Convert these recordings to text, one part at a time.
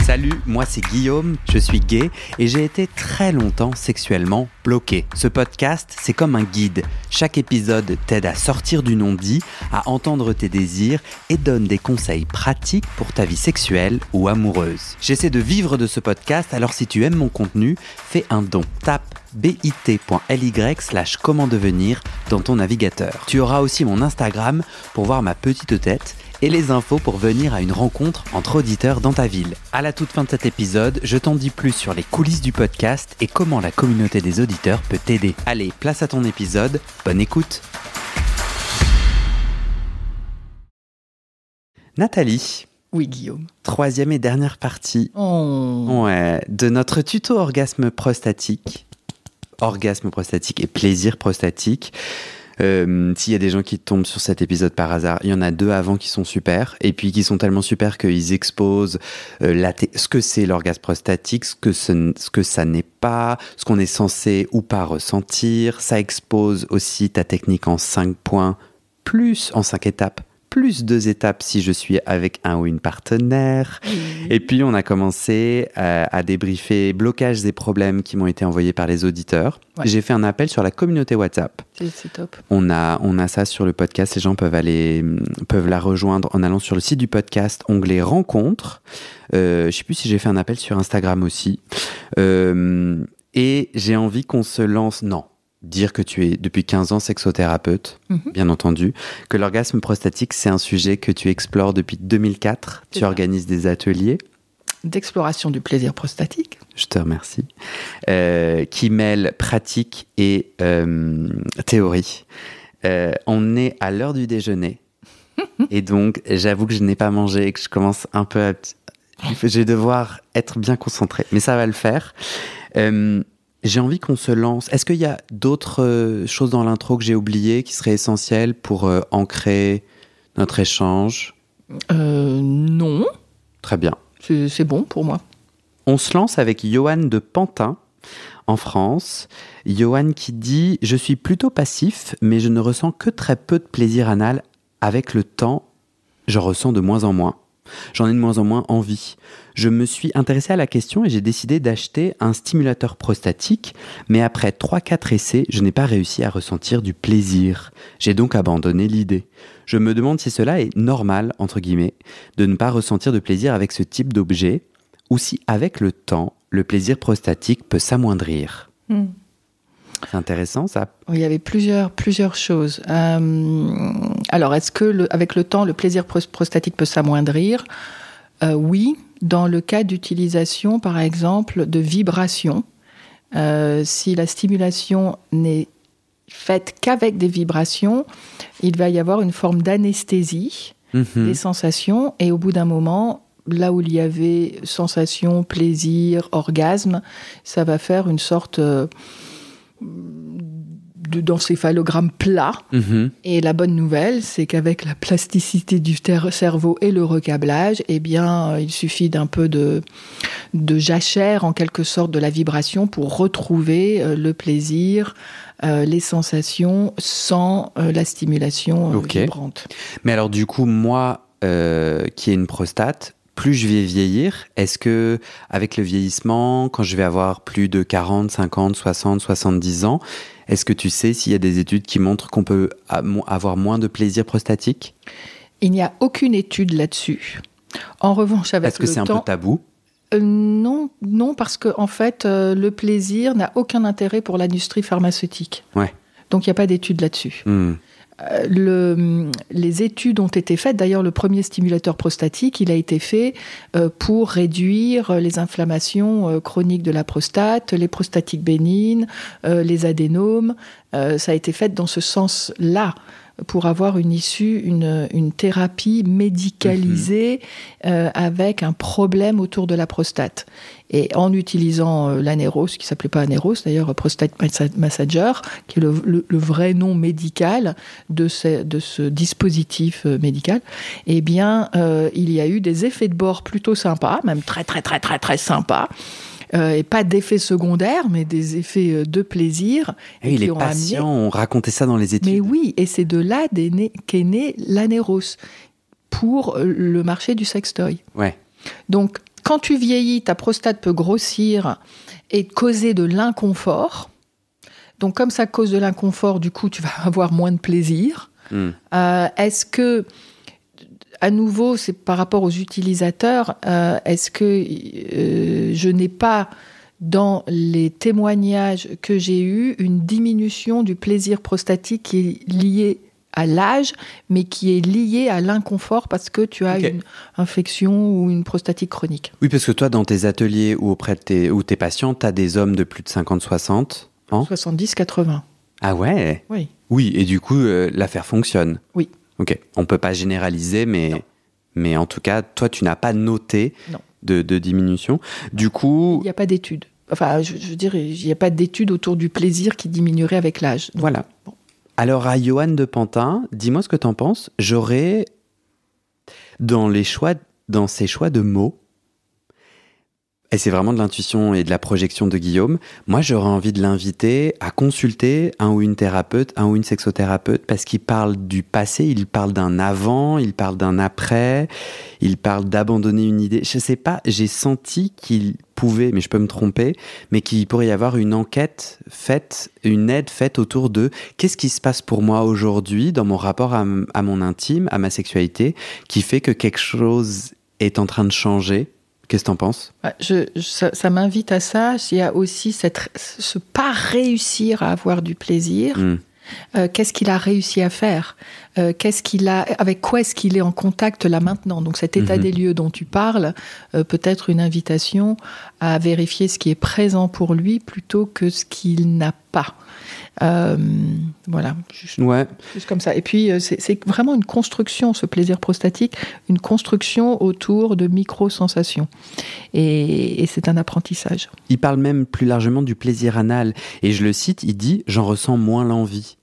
Salut, moi c'est Guillaume, je suis gay et j'ai été très longtemps sexuellement bloqué. Ce podcast, c'est comme un guide. Chaque épisode t'aide à sortir du non-dit, à entendre tes désirs et donne des conseils pratiques pour ta vie sexuelle ou amoureuse. J'essaie de vivre de ce podcast, alors si tu aimes mon contenu, fais un don. Tape bit.ly/comment devenir dans ton navigateur. Tu auras aussi mon Instagram pour voir ma petite tête et les infos pour venir à une rencontre entre auditeurs dans ta ville. À la toute fin de cet épisode, je t'en dis plus sur les coulisses du podcast et comment la communauté des auditeurs peut t'aider. Allez, place à ton épisode, bonne écoute. Nathalie. Oui, Guillaume. 3e et dernière partie de notre tuto orgasme prostatique et plaisir prostatique. S'il y a des gens qui tombent sur cet épisode par hasard, il y en a 2 avant qui sont super, et puis qui sont tellement super qu'ils exposent ce que c'est l'orgasme prostatique, ce que ça n'est pas, ce qu'on est censé ou pas ressentir. Ça expose aussi ta technique en 5 points, plus en 5 étapes, plus 2 étapes si je suis avec un ou une partenaire. Et puis on a commencé à débriefer blocages et problèmes qui m'ont été envoyés par les auditeurs. Ouais. J'ai fait un appel sur la communauté WhatsApp. C'est top. On a ça sur le podcast. Les gens peuvent la rejoindre en allant sur le site du podcast, onglet rencontres. Je sais plus si j'ai fait un appel sur Instagram aussi. Et j'ai envie qu'on se lance. Non. Dire que tu es depuis 15 ans sexothérapeute, bien entendu, que l'orgasme prostatique, c'est un sujet que tu explores depuis 2004. Tu organises des ateliers. D'exploration du plaisir prostatique. Je te remercie. Qui mêlent pratique et théorie. On est à l'heure du déjeuner. Et donc, j'avoue que je n'ai pas mangé et que je commence un peu à... Je vais devoir être bien concentré. Mais ça va le faire. J'ai envie qu'on se lance. Est-ce qu'il y a d'autres choses dans l'intro que j'ai oubliées qui seraient essentielles pour ancrer notre échange ? Non. Très bien. C'est bon pour moi. On se lance avec Johan de Pantin, en France. Johan qui dit « Je suis plutôt passif, mais je ne ressens que très peu de plaisir anal. Avec le temps, j'en ressens de moins en moins. J'en ai de moins en moins envie. Je me suis intéressé à la question et j'ai décidé d'acheter un stimulateur prostatique, mais après 3-4 essais, je n'ai pas réussi à ressentir du plaisir. J'ai donc abandonné l'idée. Je me demande si cela est normal, entre guillemets, de ne pas ressentir de plaisir avec ce type d'objet, ou si avec le temps, le plaisir prostatique peut s'amoindrir. C'est intéressant, ça. Il y avait plusieurs choses. Alors, est-ce que avec le temps, le plaisir prostatique peut s'amoindrir ? Oui, dans le cas d'utilisation, par exemple, de vibrations. Si la stimulation n'est faite qu'avec des vibrations, il va y avoir une forme d'anesthésie des sensations. Et au bout d'un moment, là où il y avait sensation, plaisir, orgasme, ça va faire une sorte... d'encéphalogramme plat. Et la bonne nouvelle, c'est qu'avec la plasticité du cerveau et le recablage, eh bien, il suffit d'un peu de jachère, en quelque sorte, de la vibration pour retrouver le plaisir, les sensations sans la stimulation vibrante. Mais alors, du coup, moi, qui ai une prostate, plus je vais vieillir, est-ce que, avec le vieillissement, quand je vais avoir plus de 40, 50, 60, 70 ans, est-ce que tu sais s'il y a des études qui montrent qu'on peut avoir moins de plaisir prostatique ? Il n'y a aucune étude là-dessus. En revanche, avec le temps... Est-ce que c'est un peu tabou ? Non, parce que en fait, le plaisir n'a aucun intérêt pour l'industrie pharmaceutique. Ouais. Donc, il n'y a pas d'études là-dessus. Les études ont été faites. D'ailleurs, le premier stimulateur prostatique, il a été fait pour réduire les inflammations chroniques de la prostate, les prostatiques bénignes, les adénomes. Ça a été fait dans ce sens-là, pour avoir une issue, une thérapie médicalisée avec un problème autour de la prostate. Et en utilisant l'Aneros, qui ne s'appelait pas Aneros, d'ailleurs, Prostate Massager, qui est le vrai nom médical de ce dispositif médical, eh bien, il y a eu des effets de bord plutôt sympas, même très, très, très, très, très sympas. Et pas d'effets secondaires, mais des effets de plaisir. Et les patients ont raconté ça dans les études. Mais oui, et c'est de là qu'est né l'Aneros pour le marché du sextoy. Ouais. Donc, quand tu vieillis, ta prostate peut grossir et causer de l'inconfort. Donc, comme ça cause de l'inconfort, du coup, tu vas avoir moins de plaisir. Est-ce que, à nouveau, c'est par rapport aux utilisateurs, est-ce que je n'ai pas, dans les témoignages que j'ai eus, une diminution du plaisir prostatique qui est liée à l'âge, mais qui est liée à l'inconfort parce que tu as une infection ou une prostatite chronique. Oui, parce que toi, dans tes ateliers ou auprès de tes patients, tu as des hommes de plus de 50-60 ans. 70-80. Ah ouais? Oui. Oui, et du coup, l'affaire fonctionne. Oui. Ok, on ne peut pas généraliser, mais en tout cas, toi, tu n'as pas noté de diminution. Du coup... Il n'y a pas d'études. Enfin, je veux dire, il n'y a pas d'études autour du plaisir qui diminuerait avec l'âge. Donc, voilà. Bon. Alors, à Johan de Pantin, dis-moi ce que tu en penses. J'aurais, dans ces choix de mots, et c'est vraiment de l'intuition et de la projection de Guillaume, moi, j'aurais envie de l'inviter à consulter un ou une thérapeute, un ou une sexothérapeute, parce qu'il parle du passé, il parle d'un avant, il parle d'un après, il parle d'abandonner une idée. Je sais pas, j'ai senti qu'il pouvait, mais je peux me tromper, mais qu'il pourrait y avoir une enquête faite, une aide faite autour de qu'est-ce qui se passe pour moi aujourd'hui dans mon rapport à mon intime, à ma sexualité, qui fait que quelque chose est en train de changer. Qu'est-ce que t'en penses ? Ça m'invite à ça. Il y a aussi ce pas réussir à avoir du plaisir. Qu'est-ce qu'il a réussi à faire ? Avec quoi est-ce qu'il est en contact là maintenant ? Donc cet état des lieux dont tu parles, peut-être une invitation à vérifier ce qui est présent pour lui plutôt que ce qu'il n'a pas. Voilà, juste comme ça. Et puis, c'est vraiment une construction, ce plaisir prostatique, une construction autour de micro-sensations. Et c'est un apprentissage. Il parle même plus largement du plaisir anal. Et je le cite, il dit « j'en ressens moins l'envie ».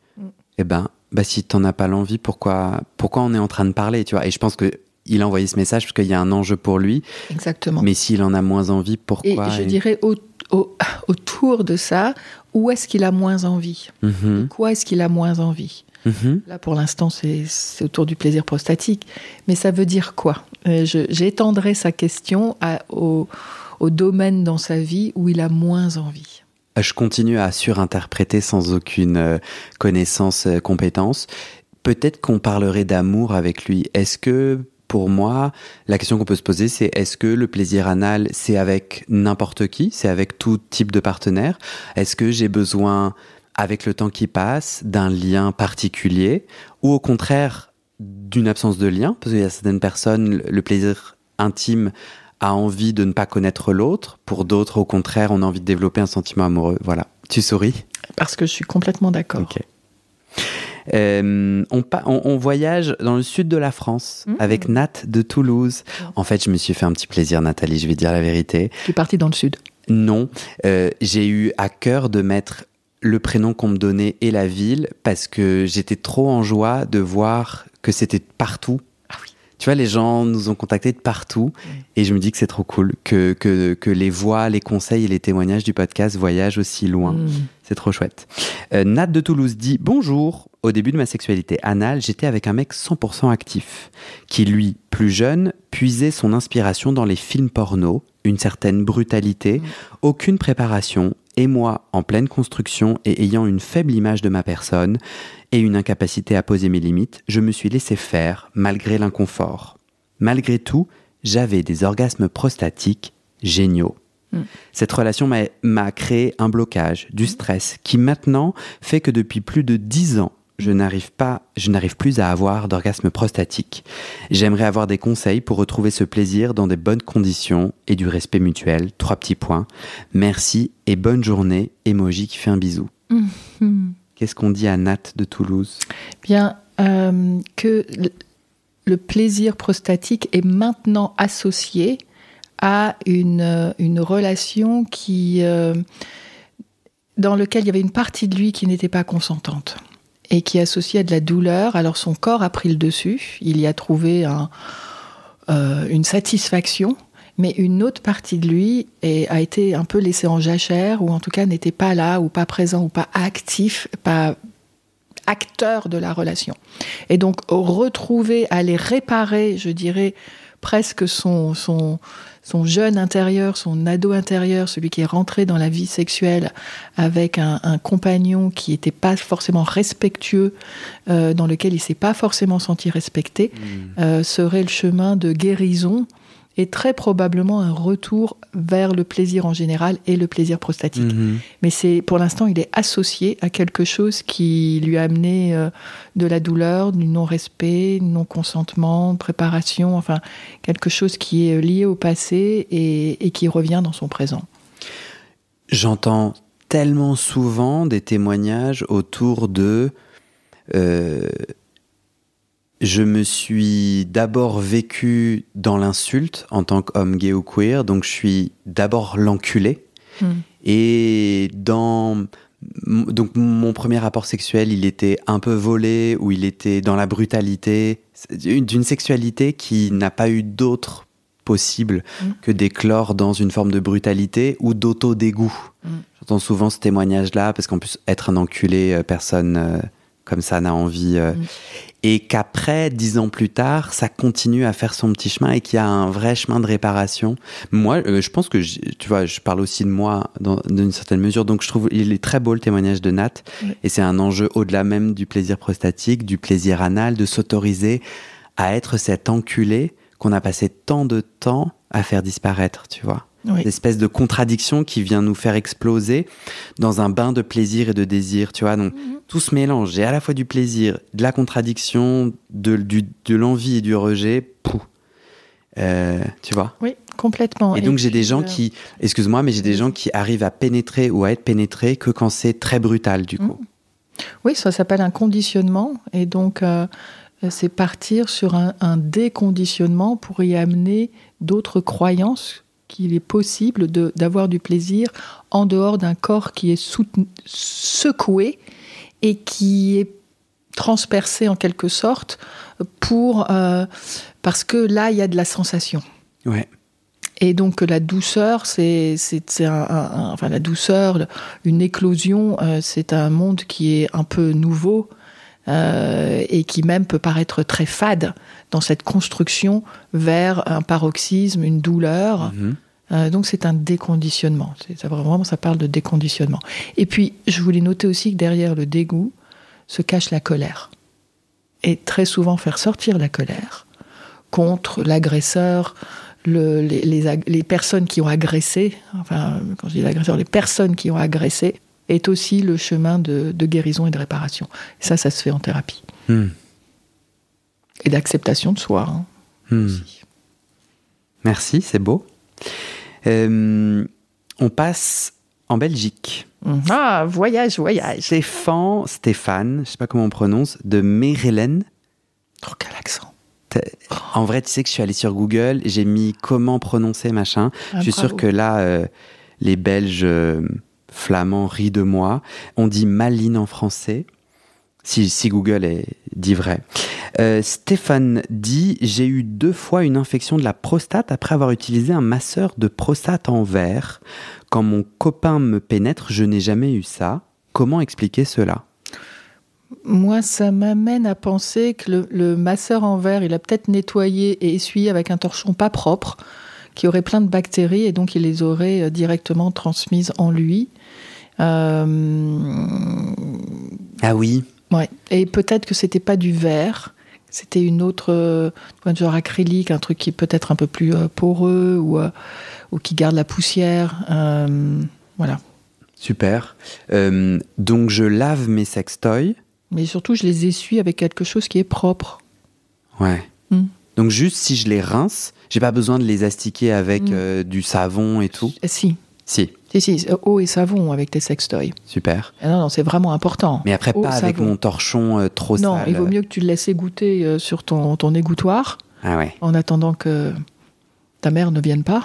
Eh ben, si t'en as pas l'envie, pourquoi on est en train de parler, tu vois ? Et je pense qu'il a envoyé ce message parce qu'il y a un enjeu pour lui. Exactement. Mais s'il en a moins envie, pourquoi ? Et je dirais autour de ça, où est-ce qu'il a moins envie ? De quoi est-ce qu'il a moins envie ? Là, pour l'instant, c'est autour du plaisir prostatique. Mais ça veut dire quoi ? J'étendrai sa question au domaine dans sa vie où il a moins envie. Je continue à surinterpréter sans aucune connaissance, compétence. Peut-être qu'on parlerait d'amour avec lui. Est-ce que, pour moi, la question qu'on peut se poser, c'est est-ce que le plaisir anal, c'est avec n'importe qui ? C'est avec tout type de partenaire ? Est-ce que j'ai besoin, avec le temps qui passe, d'un lien particulier ? Ou au contraire, d'une absence de lien ? Parce qu'il y a certaines personnes, le plaisir intime a envie de ne pas connaître l'autre. Pour d'autres, au contraire, on a envie de développer un sentiment amoureux. Voilà. Tu souris ? Parce que je suis complètement d'accord. Ok. On voyage dans le sud de la France avec Nat de Toulouse. En fait, je me suis fait un petit plaisir, Nathalie, je vais dire la vérité. Tu es partie dans le sud ? Non. J'ai eu à cœur de mettre le prénom qu'on me donnait et la ville parce que j'étais trop en joie de voir que c'était partout. Ah oui. Tu vois, les gens nous ont contactés de partout et je me dis que c'est trop cool que les voix, les conseils et les témoignages du podcast voyagent aussi loin. C'est trop chouette. Nat de Toulouse dit « Bonjour, au début de ma sexualité anale, j'étais avec un mec 100% actif qui, lui, plus jeune, puisait son inspiration dans les films porno, une certaine brutalité, aucune préparation, et moi, en pleine construction et ayant une faible image de ma personne et une incapacité à poser mes limites, je me suis laissé faire malgré l'inconfort. Malgré tout, j'avais des orgasmes prostatiques géniaux. Cette relation m'a créé un blocage, du stress, qui maintenant fait que depuis plus de 10 ans, je n'arrive plus à avoir d'orgasme prostatique. J'aimerais avoir des conseils pour retrouver ce plaisir dans des bonnes conditions et du respect mutuel. 3 petits points. Merci et bonne journée. Emoji qui fait un bisou. Qu'est-ce qu'on dit à Nat de Toulouse ? Bien, que le plaisir prostatique est maintenant associé à une relation dans laquelle il y avait une partie de lui qui n'était pas consentante et qui est associée à de la douleur. Alors son corps a pris le dessus, il y a trouvé une satisfaction, mais une autre partie de lui a été un peu laissée en jachère, ou en tout cas n'était pas là, ou pas présent, ou pas actif, pas acteur de la relation. Et donc retrouver, aller réparer, je dirais, presque son jeune intérieur, son ado intérieur, celui qui est rentré dans la vie sexuelle avec un compagnon qui n'était pas forcément respectueux, dans lequel il ne s'est pas forcément senti respecté, serait le chemin de guérison et très probablement un retour vers le plaisir en général et le plaisir prostatique. Mais pour l'instant, il est associé à quelque chose qui lui a amené de la douleur, du non-respect, du non-consentement, préparation, enfin quelque chose qui est lié au passé et qui revient dans son présent. J'entends tellement souvent des témoignages autour de... je me suis d'abord vécu dans l'insulte en tant qu'homme gay ou queer, donc je suis d'abord l'enculé. Et donc mon premier rapport sexuel, il était un peu volé, ou il était dans la brutalité, d'une sexualité qui n'a pas eu d'autre possible que d'éclore dans une forme de brutalité ou d'auto-dégoût. J'entends souvent ce témoignage-là, parce qu'en plus, être un enculé, personne comme ça n'a envie... Et qu'après, 10 ans plus tard, ça continue à faire son petit chemin et qu'il y a un vrai chemin de réparation. Moi, je pense que, tu vois, je parle aussi de moi d'une certaine mesure, donc je trouve il est très beau le témoignage de Nat, et c'est un enjeu au-delà même du plaisir prostatique, du plaisir anal, de s'autoriser à être cet enculé qu'on a passé tant de temps à faire disparaître, tu vois. L'espèce de contradiction qui vient nous faire exploser dans un bain de plaisir et de désir, tu vois. Donc, tout se mélange. J'ai à la fois du plaisir, de la contradiction, de l'envie et du rejet. Tu vois. Oui, complètement. Et donc, j'ai des gens qui... Excuse-moi, mais j'ai des gens qui arrivent à pénétrer ou à être pénétrés que quand c'est très brutal, du coup. Oui, ça s'appelle un conditionnement. Et donc, c'est partir sur un déconditionnement pour y amener d'autres croyances qu'il est possible d'avoir du plaisir en dehors d'un corps qui est secoué et qui est transpercé en quelque sorte parce que là, il y a de la sensation. Ouais. Et donc la douceur, enfin la douceur, une éclosion, c'est un monde qui est un peu nouveau et qui même peut paraître très fade dans cette construction vers un paroxysme, une douleur. Donc c'est un déconditionnement. Ça parle de déconditionnement. Et puis, je voulais noter aussi que derrière le dégoût se cache la colère. Et très souvent faire sortir la colère contre l'agresseur, les personnes qui ont agressé, enfin, quand je dis l'agresseur, les personnes qui ont agressé, est aussi le chemin de guérison et de réparation. Et ça se fait en thérapie. Et d'acceptation de soi. Aussi. Merci, c'est beau. On passe en Belgique. Ah, voyage. Stéphane, je sais pas comment on prononce, de Mechelen. Oh, quel accent. En vrai, tu sais que je suis allé sur Google, j'ai mis comment prononcer machin. Je suis sûr que là, les Belges flamands rient de moi. On dit Maline en français, si Google dit vrai. Stéphane dit « J'ai eu 2 fois une infection de la prostate après avoir utilisé un masseur de prostate en verre. Quand mon copain me pénètre, je n'ai jamais eu ça. Comment expliquer cela ?» Moi, ça m'amène à penser que le masseur en verre, il a peut-être nettoyé et essuyé avec un torchon pas propre, qui aurait plein de bactéries, et donc il les aurait directement transmises en lui. Ah oui. Ouais. Et peut-être que c'était pas du verre, c'était une autre, genre acrylique, un truc qui est peut-être un peu plus poreux ou qui garde la poussière. Voilà. Super. Donc je lave mes sextoys. Mais surtout, je les essuie avec quelque chose qui est propre. Ouais. Donc juste si je les rince, j'ai pas besoin de les astiquer avec du savon et tout. Si, eau et savon avec tes sextoys. Super. Non, c'est vraiment important. Mais après, eau, pas avec mon torchon trop sale. Non, il vaut mieux que tu le laisses égoutter sur ton égouttoir. En attendant que ta mère ne vienne pas,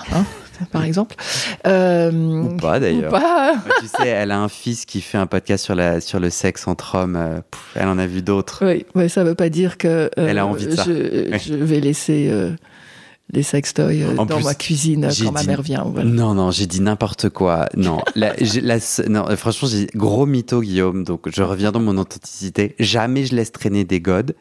par exemple. Ou pas, d'ailleurs. Ou pas. Tu sais, elle a un fils qui fait un podcast sur le sexe entre hommes. Elle en a vu d'autres. Oui, ça ne veut pas dire que elle a envie de ça. Je vais laisser les sextoys dans ma cuisine quand ma mère vient. Voilà. Non, j'ai dit n'importe quoi. Non, non, franchement, j'ai gros mytho, Guillaume. Donc, je reviens dans mon authenticité. Jamais je laisse traîner des godes,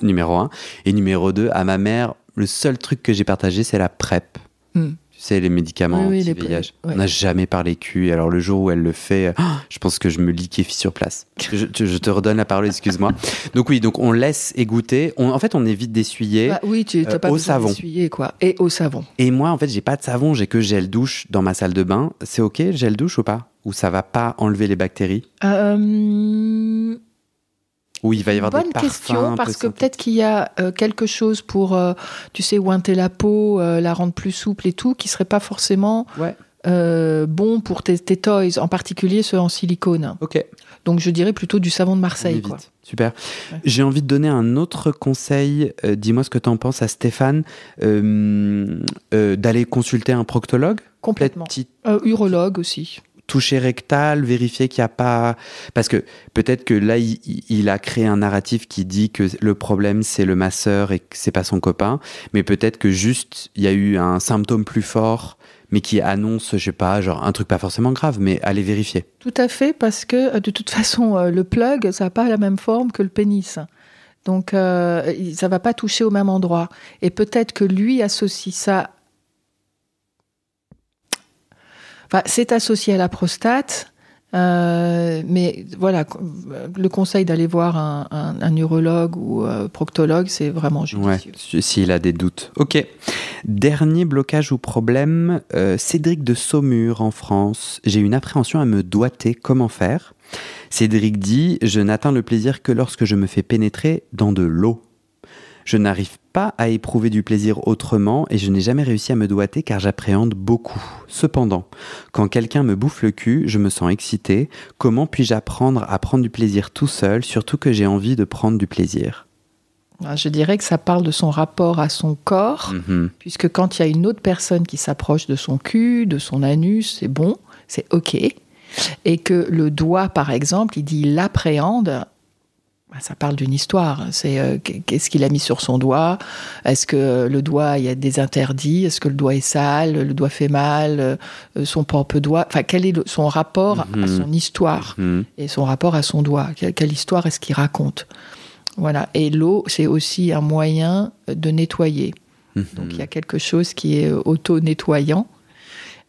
numéro 1. Et numéro 2, à ma mère, le seul truc que j'ai partagé, c'est la PrEP. Tu Tu sais, les médicaments anti-VIH. On n'a jamais parlé cul. Alors, le jour où elle le fait, je pense que je me liquéfie sur place. Je te redonne la parole, excuse-moi. Donc, oui, on laisse égoutter. En fait, on évite d'essuyer. Oui, tu n'as pas besoin d'essuyer, quoi. Et au savon. Et moi, en fait, j'ai pas de savon, j'ai que gel douche dans ma salle de bain. C'est OK, gel douche ou pas? Ou ça va pas enlever les bactéries? Ou il va y avoir des parfums. Bonne question, parce que peut-être qu'il y a quelque chose pour, tu sais, ouinter la peau, la rendre plus souple et tout, qui serait pas forcément bon pour tes toys, en particulier ceux en silicone. Ok. Donc je dirais plutôt du savon de Marseille. Quoi. Super. Ouais. J'ai envie de donner un autre conseil. Dis-moi ce que tu en penses à Stéphane. D'aller consulter un proctologue. Complètement. Urologue aussi. Toucher rectal, vérifier qu'il n'y a pas... Parce que peut-être que là, il a créé un narratif qui dit que le problème, c'est le masseur et que c'est pas son copain. Mais peut-être que juste, il y a eu un symptôme plus fort, mais qui annonce, je sais pas, genre un truc pas forcément grave, mais allez vérifier. Tout à fait, parce que de toute façon, le plug, ça n'a pas la même forme que le pénis. Donc, ça va pas toucher au même endroit. Et peut-être que lui associe ça... Enfin, c'est associé à la prostate, mais voilà, le conseil d'aller voir un urologue ou proctologue, c'est vraiment judicieux. Ouais, s'il a des doutes. Ok. Dernier blocage ou problème, Cédric de Saumur en France. J'ai une appréhension à me doiter. Comment faire? Cédric dit « Je n'atteins le plaisir que lorsque je me fais pénétrer dans de l'eau. Je n'arrive pas à éprouver du plaisir autrement et je n'ai jamais réussi à me doiter car j'appréhende beaucoup. Cependant, quand quelqu'un me bouffe le cul, je me sens excité. Comment puis-je apprendre à prendre du plaisir tout seul, surtout que j'ai envie de prendre du plaisir ?» Je dirais que ça parle de son rapport à son corps, puisque quand il y a une autre personne qui s'approche de son cul, de son anus, c'est bon, c'est OK. Et que le doigt, par exemple, il dit « il l'appréhende », ça parle d'une histoire. C'est qu'est-ce qu'il a mis sur son doigt? Est-ce que le doigt, il y a des interdits? Est-ce que le doigt est sale? Le doigt fait mal? Son propre doigt? Enfin, quel est son rapport à son histoire et son rapport à son doigt? Quelle histoire est-ce qu'il raconte? Voilà. Et l'eau, c'est aussi un moyen de nettoyer. Donc, il y a quelque chose qui est auto-nettoyant.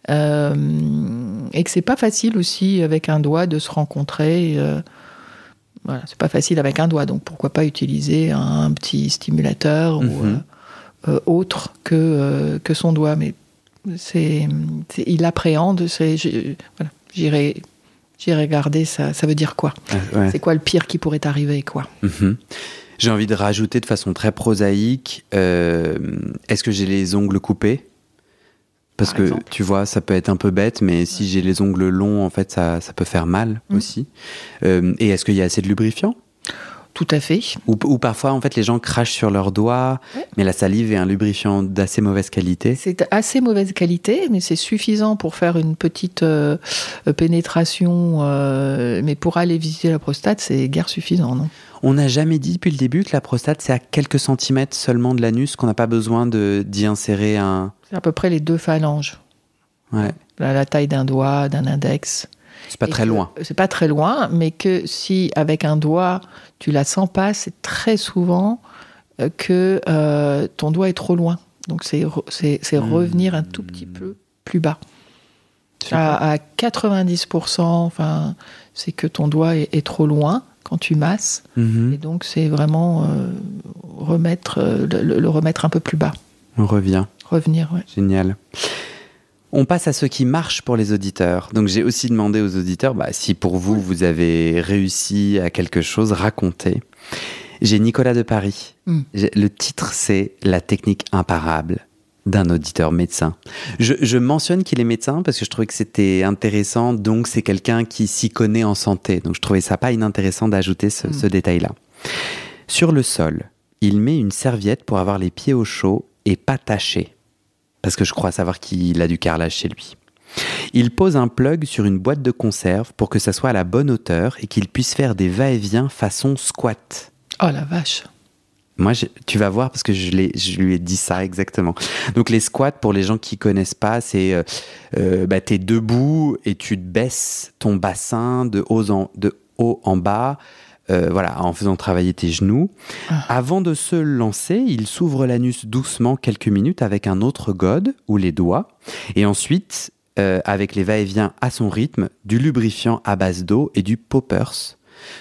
Et que c'est pas facile aussi avec un doigt de se rencontrer. Voilà, c'est pas facile avec un doigt, donc pourquoi pas utiliser un petit stimulateur ou autre que son doigt. Mais il appréhende. Voilà, j'irai regarder ça veut dire quoi. C'est quoi le pire qui pourrait arriver, quoi. J'ai envie de rajouter de façon très prosaïque. Est-ce que j'ai les ongles coupés? Parce que, tu vois, ça peut être un peu bête, mais si j'ai les ongles longs, en fait, ça peut faire mal aussi. Et est-ce qu'il y a assez de lubrifiant? Tout à fait. Ou parfois, en fait, les gens crachent sur leurs doigts, mais la salive est un lubrifiant d'assez mauvaise qualité. C'est assez mauvaise qualité, mais c'est suffisant pour faire une petite pénétration. Mais pour aller visiter la prostate, c'est guère suffisant, non? On n'a jamais dit depuis le début que la prostate, c'est à quelques centimètres seulement de l'anus, qu'on n'a pas besoin d'y insérer un... C'est à peu près les 2 phalanges. Ouais. La taille d'un doigt, d'un index. C'est pas très loin. C'est pas très loin, mais que si avec un doigt, tu la sens pas, c'est très souvent que ton doigt est trop loin. Donc c'est revenir un tout petit peu plus bas. À 90%, enfin, c'est que ton doigt est trop loin quand tu masses. Et donc c'est vraiment le remettre un peu plus bas. On revient. Revenir, ouais. Génial. On passe à ce qui marche pour les auditeurs. Donc j'ai aussi demandé aux auditeurs, si pour vous, vous avez réussi à quelque chose, racontez. J'ai Nicolas de Paris. Le titre, c'est « La technique imparable » d'un auditeur médecin. Je mentionne qu'il est médecin parce que je trouvais que c'était intéressant, donc c'est quelqu'un qui s'y connaît en santé. Donc je trouvais ça pas inintéressant d'ajouter ce détail-là. Sur le sol, il met une serviette pour avoir les pieds au chaud et pas tachés. Parce que je crois savoir qu'il a du carrelage chez lui. Il pose un plug sur une boîte de conserve pour que ça soit à la bonne hauteur et qu'il puisse faire des va-et-vient façon squat. Oh la vache! Moi, tu vas voir parce que je lui ai dit ça exactement. Donc les squats, pour les gens qui connaissent pas, c'est t'es debout et tu te baisses ton bassin de haut en bas en faisant travailler tes genoux. Avant de se lancer, il s'ouvre l'anus doucement quelques minutes avec un autre gode ou les doigts. Et ensuite, avec les va-et-vient à son rythme, du lubrifiant à base d'eau et du poppers.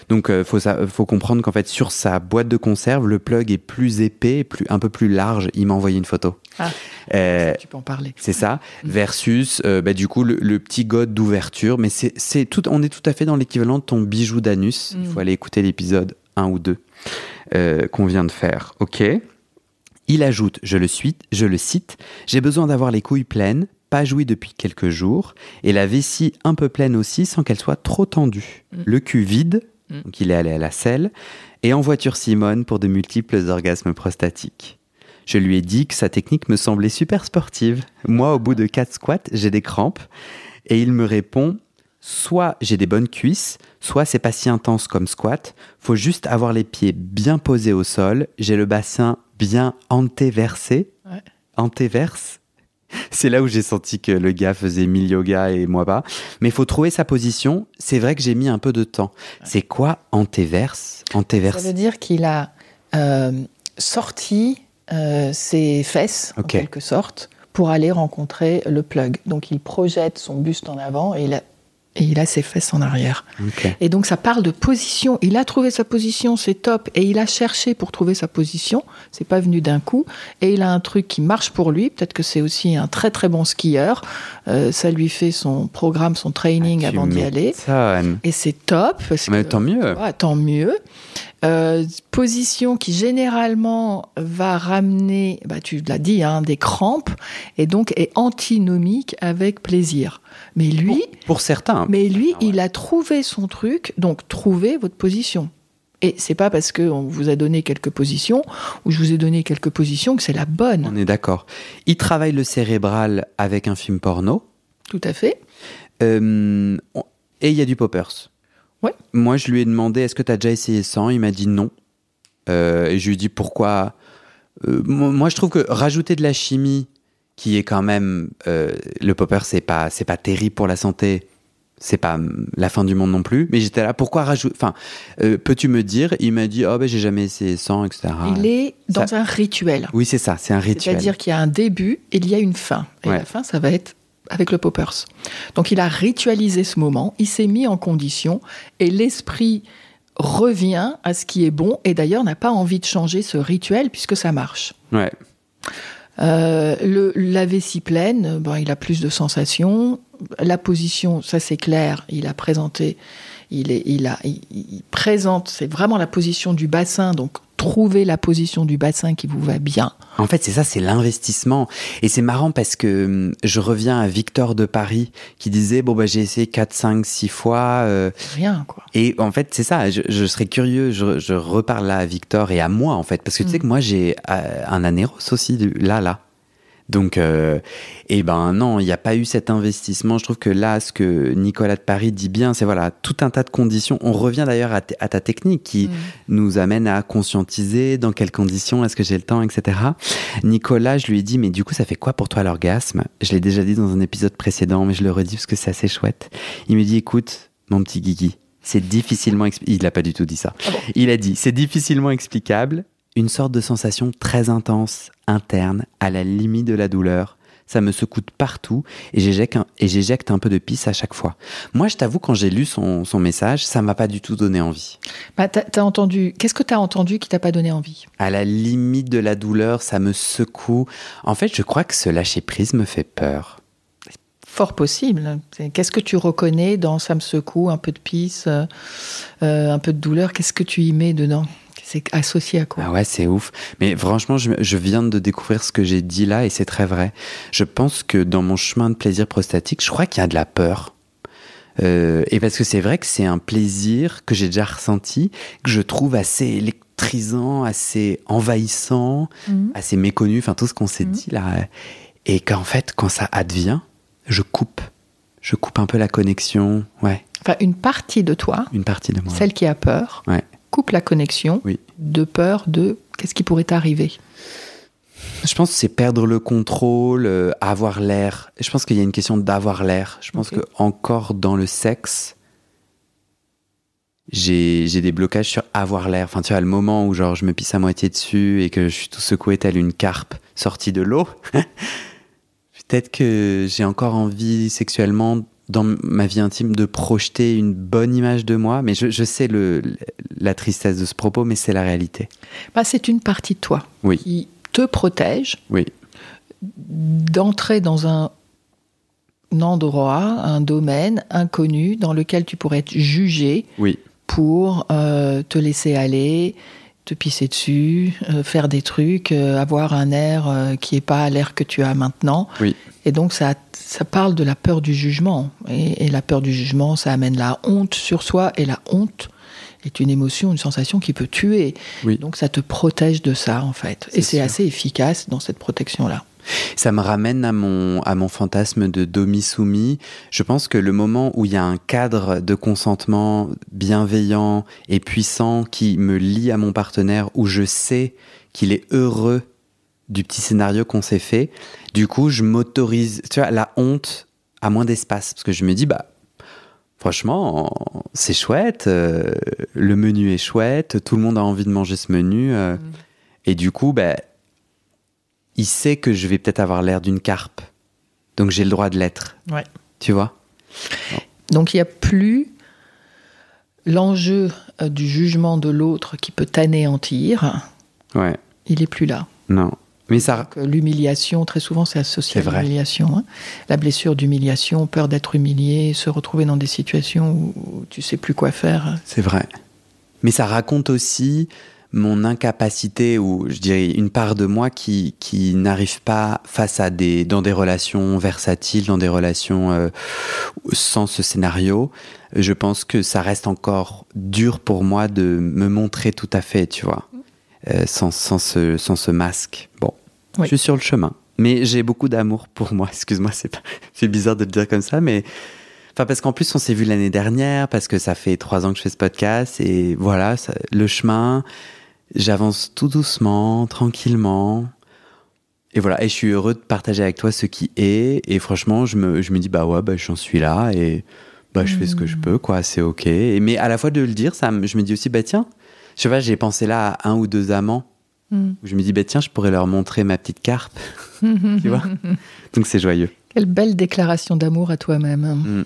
Donc, faut comprendre qu'en fait, sur sa boîte de conserve, le plug est plus épais, un peu plus large. Il m'a envoyé une photo. Tu peux en parler. C'est ça, versus du coup le petit gode d'ouverture, mais on est tout à fait dans l'équivalent de ton bijou d'anus. Il faut aller écouter l'épisode 1 ou 2 qu'on vient de faire. Ok. Il ajoute, je le cite, « J'ai besoin d'avoir les couilles pleines, pas joué depuis quelques jours, et la vessie un peu pleine aussi sans qu'elle soit trop tendue. Le cul vide, donc il est allé à la selle, et en voiture Simone pour de multiples orgasmes prostatiques. » Je lui ai dit que sa technique me semblait super sportive. Moi, au bout de 4 squats, j'ai des crampes. Et il me répond, soit j'ai des bonnes cuisses, soit c'est pas si intense comme squat. Faut juste avoir les pieds bien posés au sol. J'ai le bassin bien antéversé. Ouais. Antéverse. C'est là où j'ai senti que le gars faisait 1000 yoga et moi pas. Mais il faut trouver sa position. C'est vrai que j'ai mis un peu de temps. C'est quoi antéverse ? Antéverse. Ça veut dire qu'il a sorti ses fesses, en quelque sorte, pour aller rencontrer le plug. Donc il projette son buste en avant et il a ses fesses en arrière. Okay. Et donc ça parle de position. Il a trouvé sa position, c'est top. Et il a cherché pour trouver sa position. C'est pas venu d'un coup. Et il a un truc qui marche pour lui. Peut-être que c'est aussi un très très bon skieur. Ça lui fait son programme, son training avant d'y aller. Et c'est top. Mais tant mieux. Tant mieux. Position qui généralement va ramener, tu l'as dit, des crampes, et donc est antinomique avec plaisir. Mais lui, pour certains. Mais lui, il a trouvé son truc, donc trouvez votre position. Et c'est pas parce qu'on vous a donné quelques positions ou je vous ai donné quelques positions que c'est la bonne. On est d'accord. Il travaille le cérébral avec un film porno. Tout à fait. Et il y a du poppers. Ouais. Moi, je lui ai demandé, est-ce que tu as déjà essayé sans ? Il m'a dit non. Et je lui ai dit pourquoi. Moi, je trouve que rajouter de la chimie, qui est quand même... le popper, c'est pas terrible pour la santé. C'est pas la fin du monde non plus. Mais j'étais là, pourquoi rajouter... Enfin, peux-tu me dire ? Il m'a dit, j'ai jamais essayé sans, etc. Il est dans un rituel. Oui, c'est ça, c'est un rituel. C'est-à-dire qu'il y a un début et il y a une fin. Et la fin, ça va être avec le poppers. Donc il a ritualisé ce moment, il s'est mis en condition et l'esprit revient à ce qui est bon et d'ailleurs n'a pas envie de changer ce rituel puisque ça marche. Ouais. La vessie pleine, il a plus de sensations. La position, ça c'est clair, il a présenté, il présente, c'est vraiment la position du bassin, donc trouvez la position du bassin qui vous va bien. En fait, c'est ça, c'est l'investissement. Et c'est marrant parce que je reviens à Victor de Paris qui disait, j'ai essayé 4, 5, 6 fois. Rien, quoi. Et en fait, c'est ça, je serais curieux, je reparle là à Victor et à moi, en fait. Parce que tu sais que moi, j'ai un anéros aussi, là. Donc, non, il n'y a pas eu cet investissement. Je trouve que là, ce que Nicolas de Paris dit bien, c'est tout un tas de conditions. On revient d'ailleurs à ta technique qui nous amène à conscientiser dans quelles conditions, est-ce que j'ai le temps, etc. Nicolas, je lui ai dit, mais du coup, ça fait quoi pour toi l'orgasme ? Je l'ai déjà dit dans un épisode précédent, mais je le redis parce que c'est assez chouette. Il me dit, écoute, mon petit Guigui, c'est difficilement... Il n'a pas du tout dit ça. Ah bon ? Il a dit, c'est difficilement explicable. Une sorte de sensation très intense, interne, à la limite de la douleur. Ça me secoue partout et j'éjecte un peu de pisse à chaque fois. Moi, je t'avoue, quand j'ai lu son message, ça m'a pas du tout donné envie. T'as entendu... Qu'est-ce que t'as entendu qui t'a pas donné envie ? À la limite de la douleur, ça me secoue. En fait, je crois que ce lâcher-prise me fait peur. Fort possible. Qu'est-ce que tu reconnais dans ça me secoue, un peu de pisse, un peu de douleur ? Qu'est-ce que tu y mets dedans ? C'est associé à quoi ? Ah ouais, c'est ouf. Mais franchement, je viens de découvrir ce que j'ai dit là et c'est très vrai. Je pense que dans mon chemin de plaisir prostatique, je crois qu'il y a de la peur. Et parce que c'est vrai que c'est un plaisir que j'ai déjà ressenti, que je trouve assez électrisant, assez envahissant, assez méconnu, enfin tout ce qu'on s'est dit là. Et qu'en fait, quand ça advient, je coupe un peu la connexion, ouais. Enfin, une partie de toi, celle qui a peur, coupe la connexion de peur de qu'est-ce qui pourrait t'arriver. Je pense que c'est perdre le contrôle, avoir l'air. Je pense qu'il y a une question d'avoir l'air. Je pense que encore dans le sexe, j'ai des blocages sur avoir l'air. Enfin, tu vois, le moment où genre je me pisse à moitié dessus et que je suis tout secoué tel une carpe sortie de l'eau. Peut-être que j'ai encore envie sexuellement dans ma vie intime de projeter une bonne image de moi, mais je sais la tristesse de ce propos, mais c'est la réalité. C'est une partie de toi qui te protège d'entrer dans un endroit, un domaine inconnu dans lequel tu pourrais être jugé pour te laisser aller, te pisser dessus, faire des trucs, avoir un air qui n'est pas l'air que tu as maintenant. Et donc ça parle de la peur du jugement. Et la peur du jugement, ça amène la honte sur soi. Et la honte est une émotion, une sensation qui peut tuer. Donc ça te protège de ça, en fait. Et c'est assez efficace dans cette protection-là. Ça me ramène à mon fantasme de domi-soumis. Je pense que le moment où il y a un cadre de consentement bienveillant et puissant qui me lie à mon partenaire, où je sais qu'il est heureux du petit scénario qu'on s'est fait, du coup, je m'autorise, tu vois, la honte a moins d'espace. Parce que je me dis, franchement, c'est chouette, le menu est chouette, tout le monde a envie de manger ce menu. Et du coup, il sait que je vais peut-être avoir l'air d'une carpe. Donc j'ai le droit de l'être. Tu vois ? Donc il n'y a plus l'enjeu du jugement de l'autre qui peut t'anéantir. Il n'est plus là. Non. Mais ça... Donc, l'humiliation, très souvent, c'est associé à l'humiliation. La blessure d'humiliation, peur d'être humilié, se retrouver dans des situations où tu ne sais plus quoi faire. C'est vrai. Mais ça raconte aussi mon incapacité, ou je dirais une part de moi qui n'arrive pas face à dans des relations versatiles, dans des relations sans ce scénario. Je pense que ça reste encore dur pour moi de me montrer tout à fait, tu vois, sans ce masque. Bon, je suis sur le chemin. Mais j'ai beaucoup d'amour pour moi. Excuse-moi, c'est bizarre de le dire comme ça, mais... parce qu'en plus, on s'est vu l'année dernière, parce que ça fait 3 ans que je fais ce podcast, et voilà, le chemin... J'avance tout doucement, tranquillement. Et voilà, et je suis heureux de partager avec toi ce qui est. Et franchement, je me dis, j'en suis là. Et je fais ce que je peux, quoi, c'est OK. Mais à la fois de le dire, je me dis aussi, tiens, je sais pas, j'ai pensé là à 1 ou 2 amants. Où je me dis, tiens, je pourrais leur montrer ma petite carpe. Tu vois ? Donc c'est joyeux. Quelle belle déclaration d'amour à toi-même.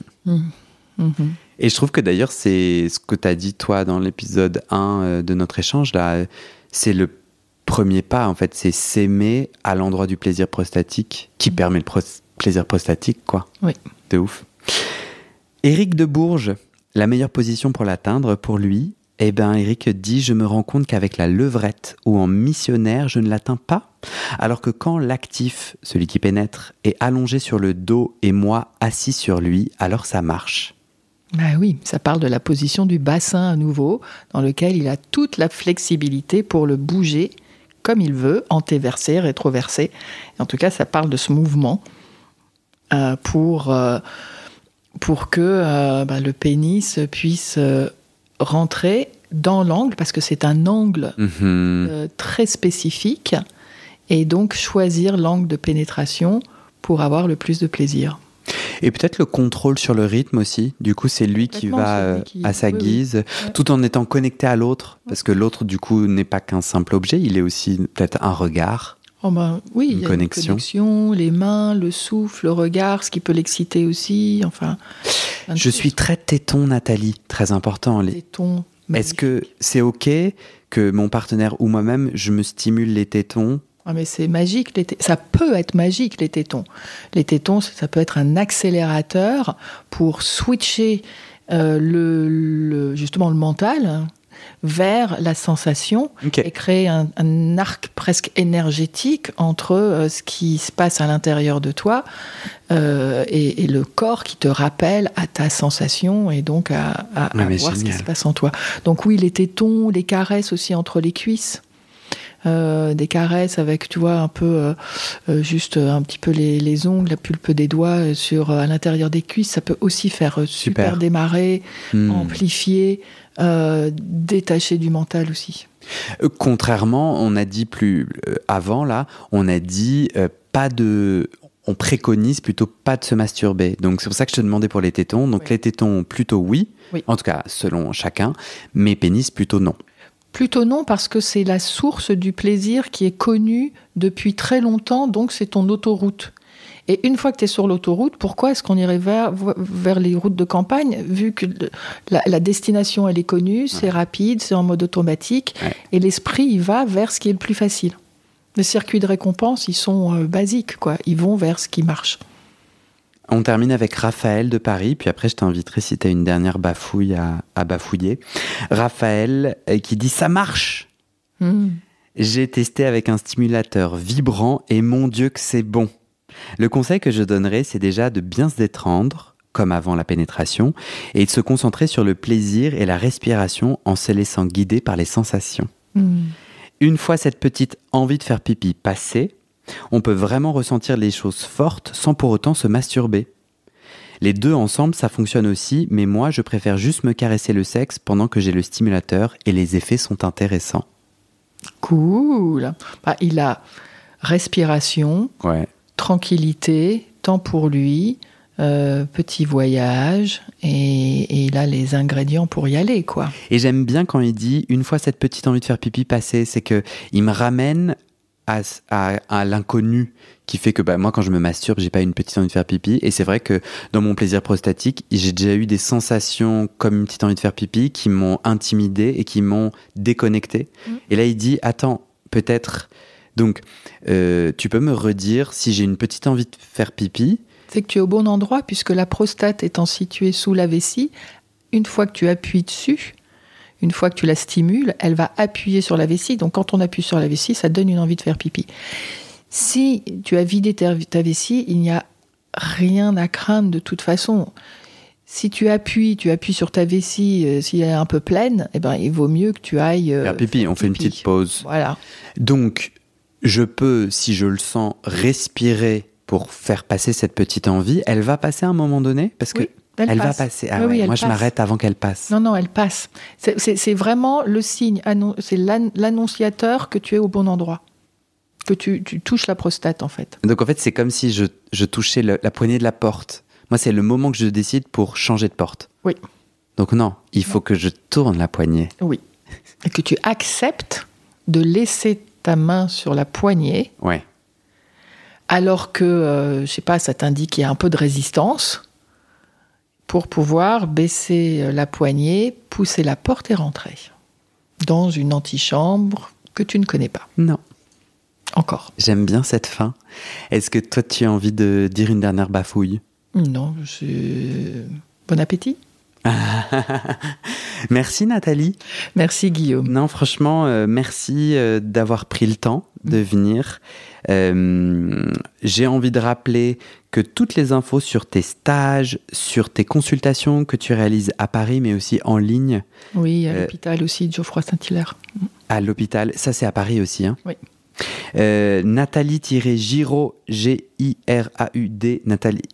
Et je trouve que d'ailleurs, c'est ce que tu as dit, toi, dans l'épisode 1 de notre échange, là, c'est le premier pas, en fait, c'est s'aimer à l'endroit du plaisir prostatique, qui permet le plaisir prostatique, quoi. De ouf. Éric de Bourges, la meilleure position pour l'atteindre, pour lui, Éric dit « Je me rends compte qu'avec la levrette ou en missionnaire, je ne l'atteins pas, alors que quand l'actif, celui qui pénètre, est allongé sur le dos et moi assis sur lui, alors ça marche. » Oui, ça parle de la position du bassin à nouveau, dans lequel il a toute la flexibilité pour le bouger comme il veut, antéversé, rétroversé. En tout cas, ça parle de ce mouvement pour que le pénis puisse rentrer dans l'angle, parce que c'est un angle très spécifique, et donc choisir l'angle de pénétration pour avoir le plus de plaisir. Et peut-être le contrôle sur le rythme aussi. Du coup, c'est lui qui va à sa guise, tout en étant connecté à l'autre, parce que l'autre, du coup, n'est pas qu'un simple objet, il est aussi peut-être un regard. Oui, il y a une connexion, les mains, le souffle, le regard, ce qui peut l'exciter aussi. Je suis très téton, Nathalie, très important. Téton. Est-ce que c'est OK que mon partenaire ou moi-même, je me stimule les tétons ? Mais c'est magique, ça peut être magique, les tétons. Les tétons, ça peut être un accélérateur pour switcher justement le mental vers la sensation et créer un arc presque énergétique entre ce qui se passe à l'intérieur de toi et le corps qui te rappelle à ta sensation et donc à voir ce qui se passe en toi. Donc oui, les tétons, les caresses aussi entre les cuisses. Des caresses avec, tu vois, un peu juste un petit peu les ongles, la pulpe des doigts à l'intérieur des cuisses, ça peut aussi faire super démarrer, amplifier, détacher du mental aussi. Contrairement, on a dit avant là, on a dit pas de on préconise plutôt pas de se masturber. Donc c'est pour ça que je te demandais pour les tétons. Donc les tétons plutôt oui, en tout cas selon chacun, mais pénis plutôt non. Plutôt non, parce que c'est la source du plaisir qui est connue depuis très longtemps, donc c'est ton autoroute. Et une fois que tu es sur l'autoroute, pourquoi est-ce qu'on irait vers les routes de campagne, vu que la destination, elle est connue, c'est rapide, c'est en mode automatique, et l'esprit, il va vers ce qui est le plus facile. Les circuits de récompense, ils sont basiques, quoi. Ils vont vers ce qui marche. On termine avec Raphaël de Paris, puis après je t'inviterai si tu as une dernière bafouille à bafouiller. Raphaël qui dit « Ça marche !» J'ai testé avec un stimulateur vibrant et mon Dieu que c'est bon. Le conseil que je donnerais, c'est déjà de bien se détendre, comme avant la pénétration, et de se concentrer sur le plaisir et la respiration en se laissant guider par les sensations. Une fois cette petite envie de faire pipi passée, on peut vraiment ressentir les choses fortes sans pour autant se masturber. Les deux ensemble, ça fonctionne aussi, mais moi, je préfère juste me caresser le sexe pendant que j'ai le stimulateur et les effets sont intéressants. Cool. Il a respiration, tranquillité, temps pour lui, petit voyage, et il a les ingrédients pour y aller, quoi. Et j'aime bien quand il dit, une fois cette petite envie de faire pipi passée, c'est qu'il me ramène à l'inconnu qui fait que moi quand je me masturbe j'ai pas une petite envie de faire pipi, et c'est vrai que dans mon plaisir prostatique j'ai déjà eu des sensations comme une petite envie de faire pipi qui m'ont intimidé et qui m'ont déconnecté. Et là il dit attends, peut-être donc tu peux me redire si j'ai une petite envie de faire pipi. C'est que tu es au bon endroit, puisque la prostate étant située sous la vessie, une fois que tu appuies dessus, une fois que tu la stimules, elle va appuyer sur la vessie. Donc, quand on appuie sur la vessie, ça donne une envie de faire pipi. Si tu as vidé ta vessie, il n'y a rien à craindre de toute façon. Si tu appuies sur ta vessie, si elle est un peu pleine, il vaut mieux que tu ailles faire pipi. On fait une petite pause. Voilà. Donc, je peux, si je le sens, respirer pour faire passer cette petite envie. Elle va passer à un moment donné, parce que elle va passer. Moi, je m'arrête avant qu'elle passe. Non, elle passe. C'est vraiment le signe, c'est l'annonciateur que tu es au bon endroit, que tu touches la prostate, en fait. Donc, en fait, c'est comme si je touchais la poignée de la porte. Moi, c'est le moment que je décide pour changer de porte. Oui. Donc, non, il faut que je tourne la poignée. Oui. Et que tu acceptes de laisser ta main sur la poignée. Ouais. Alors que, je sais pas, ça t'indique qu'il y a un peu de résistance, pour pouvoir baisser la poignée, pousser la porte et rentrer dans une antichambre que tu ne connais pas. Non. Encore. J'aime bien cette fin. Est-ce que toi, tu as envie de dire une dernière bafouille ? Non, bon appétit. Merci Nathalie. Merci Guillaume. Non, franchement, merci d'avoir pris le temps de venir. J'ai envie de rappeler que toutes les infos sur tes stages, sur tes consultations que tu réalises à Paris, mais aussi en ligne. Oui, à l'hôpital aussi, de Geoffroy-Saint-Hilaire. À l'hôpital, ça c'est à Paris aussi, hein. Oui. Nathalie-Giraud, G-I-R-A-U-D,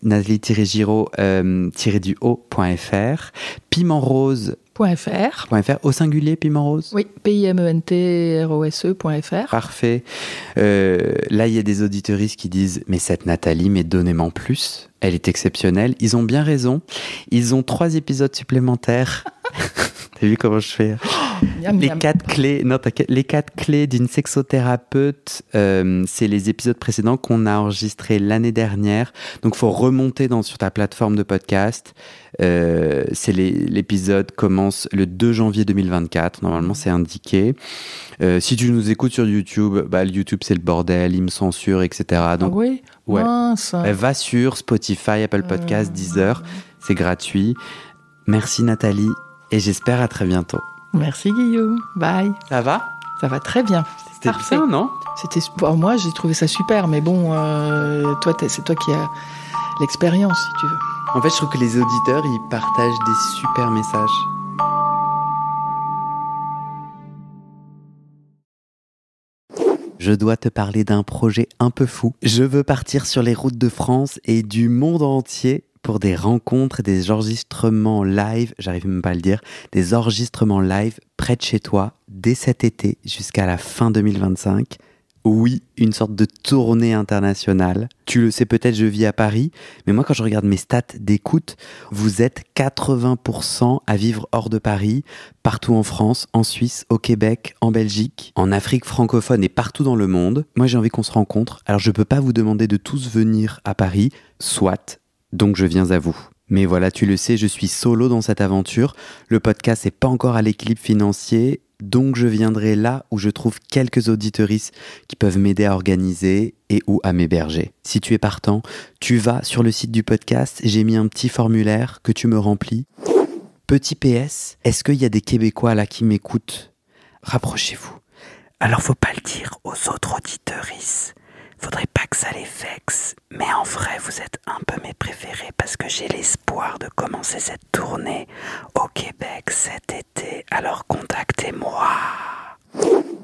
Nathalie-Giraud-du-haut.fr, pimentrose.fr, au singulier Pimentrose. Oui, pimentrose.fr. Parfait. Là, il y a des auditeuristes qui disent « Mais cette Nathalie, mais donnez-moi plus, elle est exceptionnelle. » Ils ont bien raison. Ils ont 3 épisodes supplémentaires. T'as vu comment je fais ? Les 4 clés, non, les 4 clés d'une sexothérapeute, c'est les épisodes précédents qu'on a enregistrés l'année dernière. Donc, il faut remonter sur ta plateforme de podcast. L'épisode commence le 2 janvier 2024. Normalement, c'est indiqué. Si tu nous écoutes sur YouTube, le YouTube, c'est le bordel, il me censure, etc. Donc, oui, ouais. Mince. Va sur Spotify, Apple Podcasts, Deezer. C'est gratuit. Merci Nathalie. Et j'espère à très bientôt. Merci Guillaume. Bye. Ça va ? Ça va très bien. C'était parfait, non ? Moi, j'ai trouvé ça super, mais bon, c'est toi qui as l'expérience, si tu veux. En fait, je trouve que les auditeurs, ils partagent des super messages. Je dois te parler d'un projet un peu fou. Je veux partir sur les routes de France et du monde entier pour des rencontres, des enregistrements live, j'arrive même pas à le dire, des enregistrements live près de chez toi dès cet été jusqu'à la fin 2025. Oui, une sorte de tournée internationale. Tu le sais peut-être, je vis à Paris, mais moi quand je regarde mes stats d'écoute, vous êtes 80% à vivre hors de Paris, partout en France, en Suisse, au Québec, en Belgique, en Afrique francophone et partout dans le monde. Moi j'ai envie qu'on se rencontre, alors je peux pas vous demander de tous venir à Paris, soit, donc je viens à vous. Mais voilà, tu le sais, je suis solo dans cette aventure, le podcast n'est pas encore à l'équilibre financier, donc je viendrai là où je trouve quelques auditeuristes qui peuvent m'aider à organiser et ou à m'héberger. Si tu es partant, tu vas sur le site du podcast, j'ai mis un petit formulaire que tu me remplis. Petit PS, est-ce qu'il y a des Québécois là qui m'écoutent ? Rapprochez-vous. Alors faut pas le dire aux autres auditeuristes. Faudrait pas que ça les vexe, mais en vrai vous êtes un peu mes préférés parce que j'ai l'espoir de commencer cette tournée au Québec cet été, alors contactez-moi.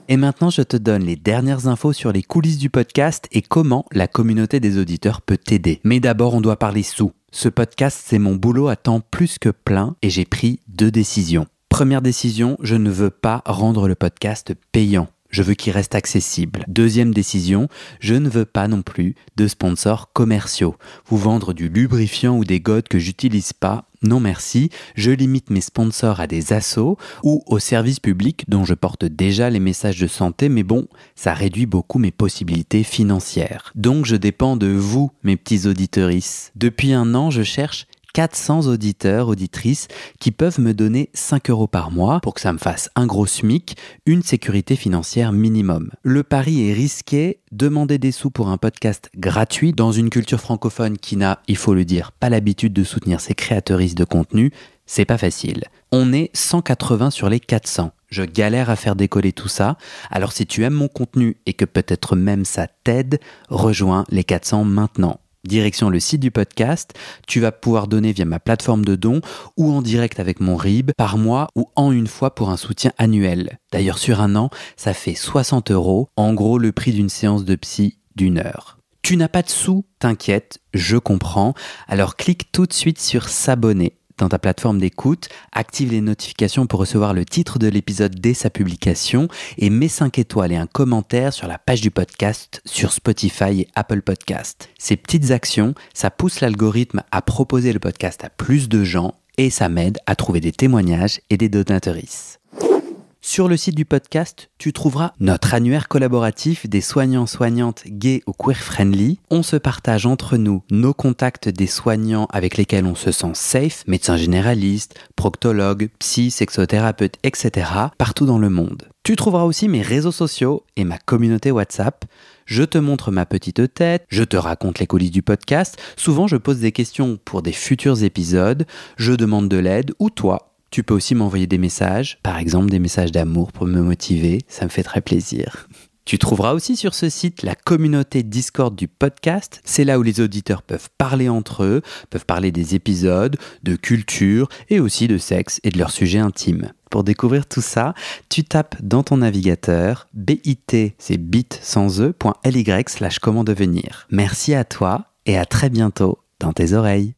Et maintenant je te donne les dernières infos sur les coulisses du podcast et comment la communauté des auditeurs peut t'aider. Mais d'abord on doit parler sous. Ce podcast c'est mon boulot à temps plus que plein et j'ai pris 2 décisions. Première décision, je ne veux pas rendre le podcast payant. Je veux qu'il reste accessible. Deuxième décision, je ne veux pas non plus de sponsors commerciaux. Vous vendre du lubrifiant ou des godes que j'utilise pas, non merci. Je limite mes sponsors à des assos ou aux services publics dont je porte déjà les messages de santé, mais bon, ça réduit beaucoup mes possibilités financières. Donc je dépends de vous, mes petits auditeuristes. Depuis 1 an, je cherche 400 auditeurs, auditrices qui peuvent me donner 5 € par mois pour que ça me fasse un gros SMIC, une sécurité financière minimum. Le pari est risqué, demander des sous pour un podcast gratuit dans une culture francophone qui n'a, il faut le dire, pas l'habitude de soutenir ses créateuristes de contenu, c'est pas facile. On est 180 sur les 400. Je galère à faire décoller tout ça, alors si tu aimes mon contenu et que peut-être même ça t'aide, rejoins les 400 maintenant. Direction le site du podcast, tu vas pouvoir donner via ma plateforme de dons ou en direct avec mon RIB par mois ou en une fois pour un soutien annuel. D'ailleurs sur 1 an, ça fait 60 €, en gros le prix d'une séance de psy d'1 heure. Tu n'as pas de sous, t'inquiète, je comprends, alors clique tout de suite sur s'abonner dans ta plateforme d'écoute, active les notifications pour recevoir le titre de l'épisode dès sa publication et mets 5 étoiles et un commentaire sur la page du podcast sur Spotify et Apple Podcast. Ces petites actions, ça pousse l'algorithme à proposer le podcast à plus de gens et ça m'aide à trouver des témoignages et des donateuristes. Sur le site du podcast, tu trouveras notre annuaire collaboratif des soignants-soignantes gays ou queer-friendly. On se partage entre nous nos contacts des soignants avec lesquels on se sent safe, médecins généralistes, proctologues, psy, sexothérapeutes, etc. partout dans le monde. Tu trouveras aussi mes réseaux sociaux et ma communauté WhatsApp. Je te montre ma petite tête, je te raconte les coulisses du podcast. Souvent, je pose des questions pour des futurs épisodes. Je demande de l'aide ou toi. Tu peux aussi m'envoyer des messages, par exemple des messages d'amour pour me motiver, ça me fait très plaisir. Tu trouveras aussi sur ce site la communauté Discord du podcast, c'est là où les auditeurs peuvent parler entre eux, peuvent parler des épisodes, de culture et aussi de sexe et de leurs sujets intimes. Pour découvrir tout ça, tu tapes dans ton navigateur bit, c'est bit.ly/comment devenir. Merci à toi et à très bientôt dans tes oreilles.